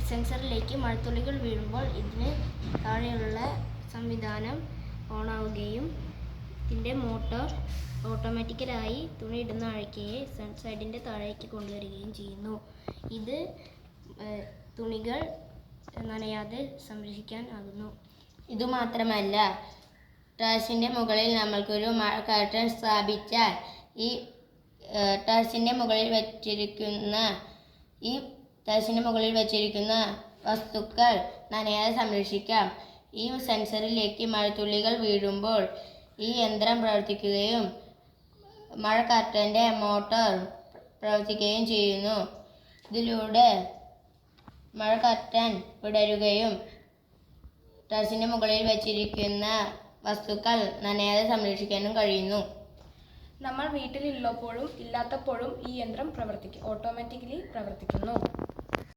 സെൻസറിലേക്ക് മഴത്തുള്ളികൾ വീഴുമ്പോൾ ഇതിന് താഴെയുള്ള സംവിധാനം ഓണാവുകയും ഇതിൻ്റെ മോട്ടോർ ഓട്ടോമാറ്റിക്കലായി തുണി ഇടുന്ന അഴയ്ക്കയെ സൺസൈഡിൻ്റെ താഴേക്ക് കൊണ്ടുവരികയും ചെയ്യുന്നു. ഇത് തുണികൾ നനയാതെ സംരക്ഷിക്കാനാകുന്നു. ഇതുമാത്രമല്ല, ടെറസിൻ്റെ മുകളിൽ നമ്മൾക്കൊരു മഴ കർട്ടൻ സ്ഥാപിച്ചാൽ ഈ ടെറസിൻ്റെ മുകളിൽ വച്ചിരിക്കുന്ന വസ്തുക്കൾ നനയാതെ സംരക്ഷിക്കാം. ഈ സെൻസറിലേക്ക് മഴത്തുള്ളികൾ വീഴുമ്പോൾ ഈ യന്ത്രം പ്രവർത്തിക്കുകയും മഴ കർട്ടൻ്റെ മോട്ടോർ പ്രവർത്തിക്കുകയും ചെയ്യുന്നു. ഇതിലൂടെ മഴ കർട്ടൻ വിടരുകയും ടെറസിൻ്റെ മുകളിൽ വച്ചിരിക്കുന്ന വസ്തുക്കൾ നനയാതെ സംരക്ഷിക്കാനും കഴിയുന്നു. നമ്മൾ വീട്ടിലുള്ളപ്പോഴും ഇല്ലാത്തപ്പോഴും ഈ യന്ത്രം ഓട്ടോമാറ്റിക്കലി പ്രവർത്തിക്കുന്നു.